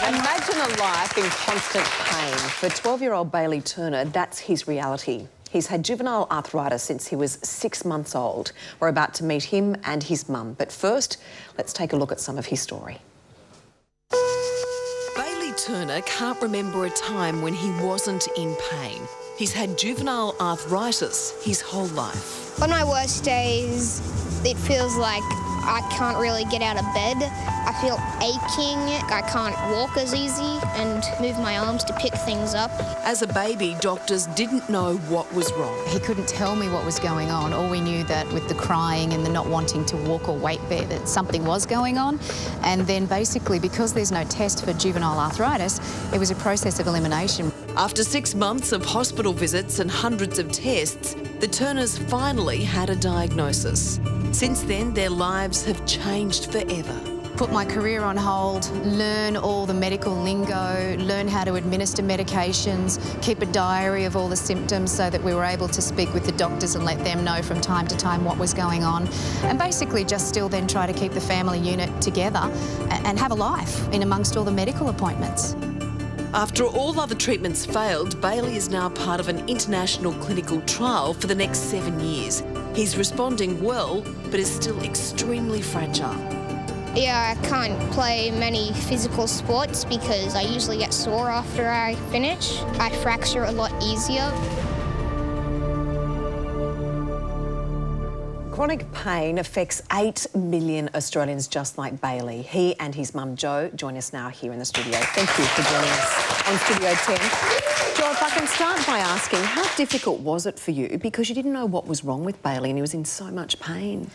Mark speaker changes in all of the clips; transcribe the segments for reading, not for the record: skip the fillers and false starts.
Speaker 1: Imagine a life in constant pain. For 12-year-old Bailey Turner, that's his reality. He's had juvenile arthritis since he was 6 months old. We're about to meet him and his mum. But first, let's take a look at some of his story.
Speaker 2: Bailey Turner can't remember a time when he wasn't in pain. He's had juvenile arthritis his whole life.
Speaker 3: On my worst days, it feels like I can't really get out of bed. I feel aching. I can't walk as easy and move my arms to pick things up.
Speaker 2: As a baby, doctors didn't know what was wrong.
Speaker 4: He couldn't tell me what was going on. All we knew that with the crying and the not wanting to walk or wait there, that something was going on. And then basically, because there's no test for juvenile arthritis, it was a process of elimination.
Speaker 2: After 6 months of hospital visits and hundreds of tests, the Turners finally had a diagnosis. Since then, their lives have changed forever.
Speaker 4: Put my career on hold, learn all the medical lingo, learn how to administer medications, keep a diary of all the symptoms so that we were able to speak with the doctors and let them know from time to time what was going on, and basically just still then try to keep the family unit together and have a life in amongst all the medical appointments.
Speaker 2: After all other treatments failed, Bailey is now part of an international clinical trial for the next 7 years. He's responding well, but is still extremely fragile.
Speaker 3: Yeah, I can't play many physical sports because I usually get sore after I finish. I fracture a lot easier.
Speaker 1: Chronic pain affects 8 million Australians just like Bailey. He and his mum Jo join us now here in the studio. Thank you for joining us on Studio 10. Jo, if I can start by asking, how difficult was it for you? Because you didn't know what was wrong with Bailey and he was in so much pain.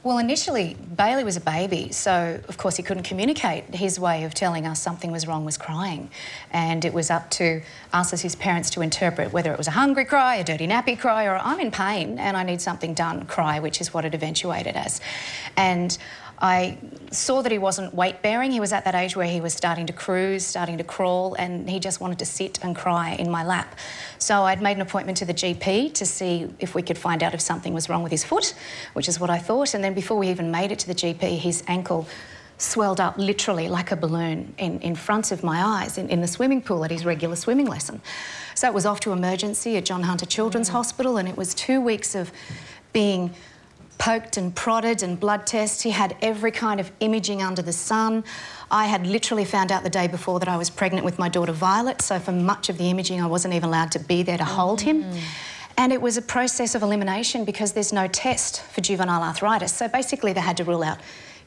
Speaker 4: Well, initially, Bailey was a baby, so of course he couldn't communicate. His way of telling us something was wrong was crying. And it was up to us as his parents to interpret whether it was a hungry cry, a dirty nappy cry, or I'm in pain and I need something done cry, which is what it eventuated as. And I saw that he wasn't weight-bearing. He was at that age where he was starting to cruise, starting to crawl, and he just wanted to sit and cry in my lap. So I'd made an appointment to the GP to see if we could find out if something was wrong with his foot, which is what I thought. And then before we even made it to the GP, his ankle swelled up literally like a balloon in front of my eyes in the swimming pool at his regular swimming lesson. So it was off to emergency at John Hunter Children's Hospital, and it was 2 weeks of being poked and prodded and blood tests. He had every kind of imaging under the sun. I had literally found out the day before that I was pregnant with my daughter Violet, so for much of the imaging I wasn't even allowed to be there to hold him. And it was a process of elimination because there's no test for juvenile arthritis. So basically they had to rule out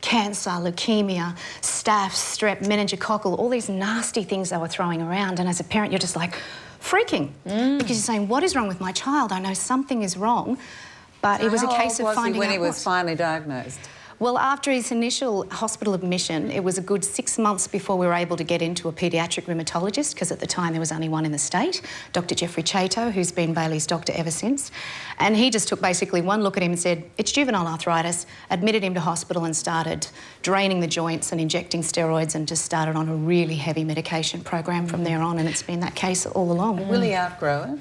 Speaker 4: cancer, leukemia, staph, strep, meningococcal, all these nasty things they were throwing around. And as a parent, you're just like freaking because you're saying, what is wrong with my child? I know something is wrong. But it was a case of finding out
Speaker 5: when he was finally diagnosed?
Speaker 4: Well, after his initial hospital admission, it was a good 6 months before we were able to get into a paediatric rheumatologist, because at the time there was only one in the state, Dr. Ch10, who's been Bailey's doctor ever since. And he just took basically one look at him and said, it's juvenile arthritis, admitted him to hospital and started draining the joints and injecting steroids and just started on a really heavy medication program from there on, and it's been that case all along.
Speaker 5: Will he outgrow it?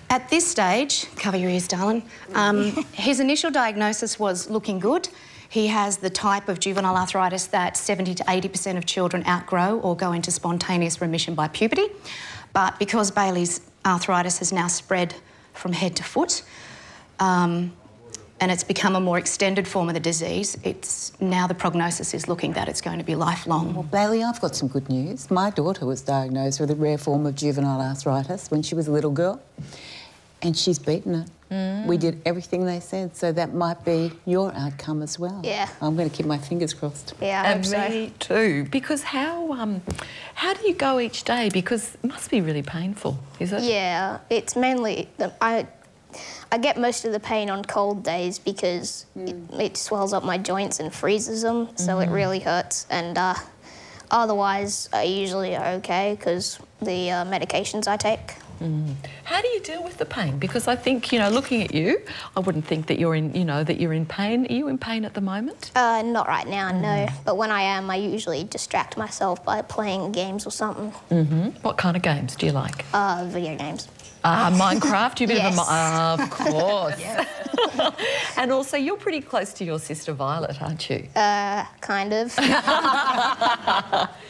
Speaker 4: At this stage, cover your ears, darling, his initial diagnosis was looking good. He has the type of juvenile arthritis that 70 to 80% of children outgrow or go into spontaneous remission by puberty. But because Bailey's arthritis has now spread from head to foot, and it's become a more extended form of the disease, now the prognosis is looking that it's going to be lifelong.
Speaker 5: Well, Bailey, I've got some good news. My daughter was diagnosed with a rare form of juvenile arthritis when she was a little girl, and she's beaten it. We did everything they said, so that might be your outcome as well.
Speaker 3: Yeah.
Speaker 5: I'm going to keep my fingers crossed.
Speaker 3: Yeah, I hope so.
Speaker 6: Me too. Because how do you go each day? Because it must be really painful, is it?
Speaker 3: Yeah, it's mainly... I get most of the pain on cold days because it swells up my joints and freezes them, so it really hurts. And otherwise, I usually are okay because the medications I take.
Speaker 6: How do you deal with the pain? Because I think, you know, looking at you, I wouldn't think that you're in, that you're in pain. Are you in pain at the moment?
Speaker 3: Not right now, no. But when I am, I usually distract myself by playing games or something.
Speaker 6: What kind of games do you like?
Speaker 3: Video games.
Speaker 6: Minecraft? You're a bit of a... of course. And also, you're pretty close to your sister Violet, aren't you?
Speaker 3: Kind of.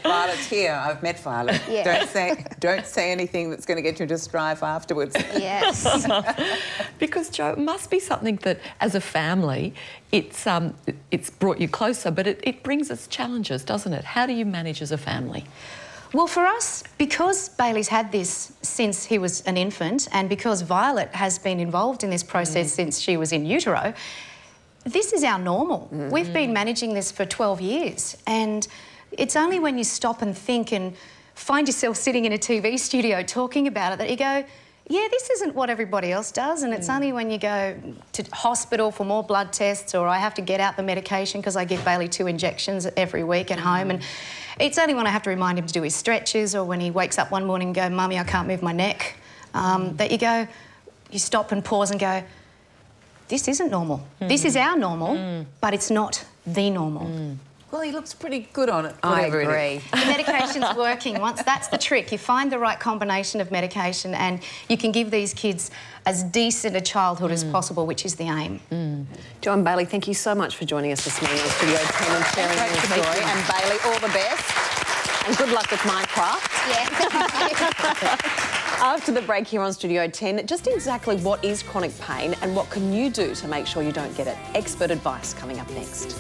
Speaker 5: Violet's here. I've met Violet.
Speaker 3: Yeah.
Speaker 5: Don't say anything that's going to get you to strife afterwards.
Speaker 3: Yes.
Speaker 6: Because, Joe, it must be something that, as a family, it's brought you closer, but it brings us challenges, doesn't it? How do you manage as a family?
Speaker 4: Well, for us, because Bailey's had this since he was an infant and because Violet has been involved in this process since she was in utero, this is our normal. We've been managing this for 12 years and it's only when you stop and think and find yourself sitting in a TV studio talking about it that you go, yeah, this isn't what everybody else does, and it's only when you go to hospital for more blood tests or I have to get out the medication because I give Bailey 2 injections every week at home, and it's only when I have to remind him to do his stretches or when he wakes up one morning and go, Mummy, I can't move my neck, that you stop and pause and go, this isn't normal. This is our normal, but it's not the normal.
Speaker 5: Well, he looks pretty good on it.
Speaker 1: I
Speaker 5: whatever it
Speaker 1: agree.
Speaker 5: is.
Speaker 4: The medication's working. That's the trick. You find the right combination of medication and you can give these kids as decent a childhood as possible, which is the aim.
Speaker 1: Joe and Bailey, thank you so much for joining us this morning on Studio 10 and sharing your story. And Bailey, all the best. And good luck with Minecraft.
Speaker 3: Yeah.
Speaker 1: After the break here on Studio 10, just exactly what is chronic pain and what can you do to make sure you don't get it? Expert advice coming up next.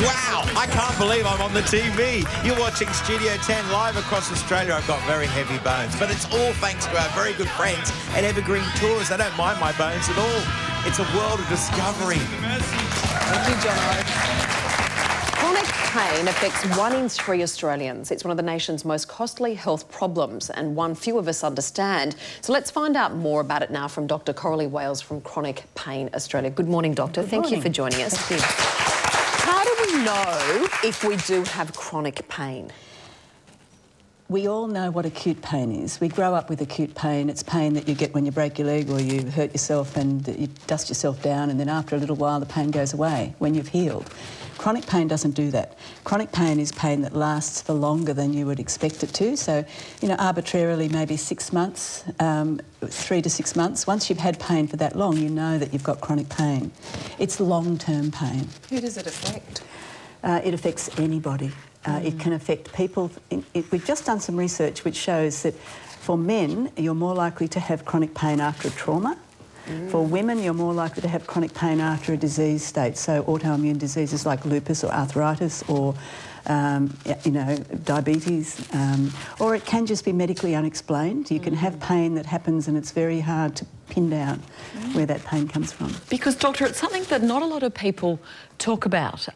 Speaker 7: Wow, I can't believe I'm on the TV. You're watching Studio 10 live across Australia. I've got very heavy bones, but it's all thanks to our very good friends at Evergreen Tours. They don't mind my bones at all. It's a world of discovery.
Speaker 1: Thank you, Jono. Chronic pain affects 1 in 3 Australians. It's one of the nation's most costly health problems and one few of us understand. So let's find out more about it now from Dr. Coralie Wales from Chronic Pain Australia. Good morning, Doctor. Thank you for joining us.
Speaker 5: Thank you.
Speaker 1: How do we know if we do have chronic pain?
Speaker 8: We all know what acute pain is. We grow up with acute pain. It's pain that you get when you break your leg or you hurt yourself and you dust yourself down, and then after a little while the pain goes away when you've healed. Chronic pain doesn't do that. Chronic pain is pain that lasts for longer than you would expect it to. So, you know, arbitrarily maybe 6 months, 3 to 6 months. Once you've had pain for that long, you know that you've got chronic pain. It's long-term pain.
Speaker 5: Who does it affect?
Speaker 8: It affects anybody. It can affect people. We've just done some research which shows that for men, you're more likely to have chronic pain after a trauma. For women, you're more likely to have chronic pain after a disease state, so autoimmune diseases like lupus or arthritis or, you know, diabetes, or it can just be medically unexplained. You can have pain that happens and it's very hard to pin down where that pain comes from.
Speaker 6: Because, Doctor, it's something that not a lot of people talk about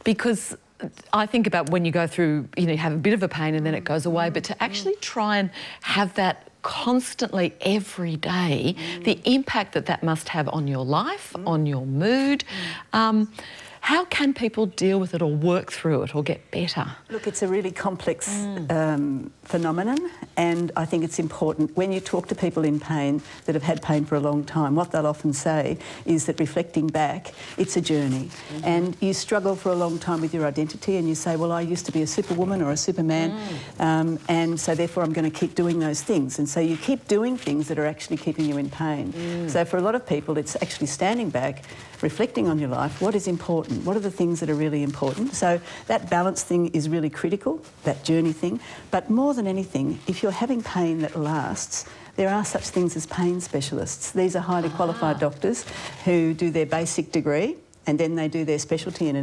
Speaker 6: because I think about when you go through, you know, you have a bit of a pain and then it goes away, but to actually try and have that constantly every day, the impact that that must have on your life, on your mood. How can people deal with it or work through it or get better?
Speaker 8: Look, it's a really complex phenomenon, and I think it's important when you talk to people in pain that have had pain for a long time, what they'll often say is that reflecting back, it's a journey. And you struggle for a long time with your identity and you say, well, I used to be a superwoman or a superman, and so therefore I'm going to keep doing those things. And so you keep doing things that are actually keeping you in pain. So for a lot of people, it's actually standing back, reflecting on your life, what is important? What are the things that are really important? So that balance thing is really critical, that journey thing. But more than anything, if you're having pain that lasts, there are such things as pain specialists. These are highly qualified doctors who do their basic degree and then they do their specialty in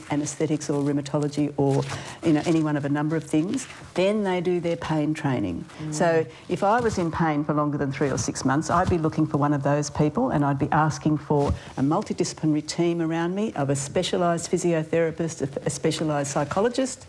Speaker 8: anaesthetics or rheumatology or, you know, any one of a number of things. Then they do their pain training. So if I was in pain for longer than 3 or 6 months, I'd be looking for one of those people and I'd be asking for a multidisciplinary team around me of a specialised physiotherapist, a specialised psychologist.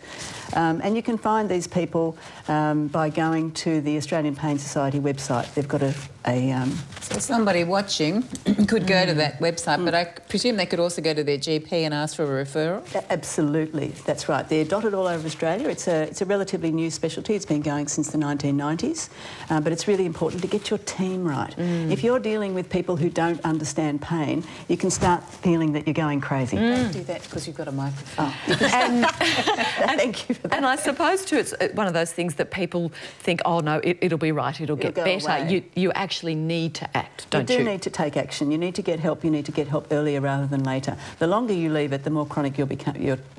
Speaker 8: And you can find these people by going to the Australian Pain Society website. They've got
Speaker 5: So somebody watching could go to that website, but I presume they could also go to their GP and ask for a referral?
Speaker 8: Absolutely, that's right. They're dotted all over Australia. It's a relatively new specialty. It's been going since the 1990s, but it's really important to get your team right. If you're dealing with people who don't understand pain, you can start feeling that you're going crazy.
Speaker 5: Don't do that because you've got a microphone.
Speaker 8: Thank you for that.
Speaker 6: And I suppose too, it's one of those things that people think, oh no, it'll be right, it'll get
Speaker 8: go
Speaker 6: better.
Speaker 8: away.
Speaker 6: You actually need to act, don't
Speaker 8: You
Speaker 6: you?
Speaker 8: do need to take action. You need to get help. You need to get help earlier rather than later. The longer you leave it, the more chronic your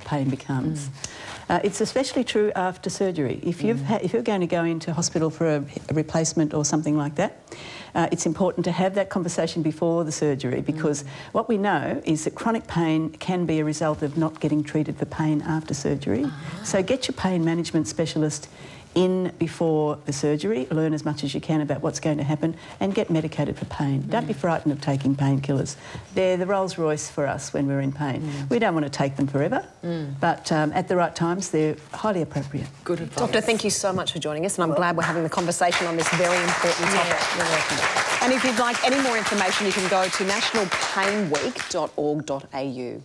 Speaker 8: pain becomes. It's especially true after surgery. If you're going to go into hospital for a replacement or something like that, it's important to have that conversation before the surgery, because what we know is that chronic pain can be a result of not getting treated for pain after surgery. So get your pain management specialist in before the surgery, learn as much as you can about what's going to happen, and get medicated for pain. Don't be frightened of taking painkillers. They're the Rolls Royce for us when we're in pain. We don't want to take them forever, but at the right times, they're highly appropriate.
Speaker 6: Good advice.
Speaker 1: Doctor, thank you so much for joining us, and I'm glad we're having the conversation on this very important topic.
Speaker 8: You're welcome.
Speaker 1: And if you'd like any more information, you can go to nationalpainweek.org.au.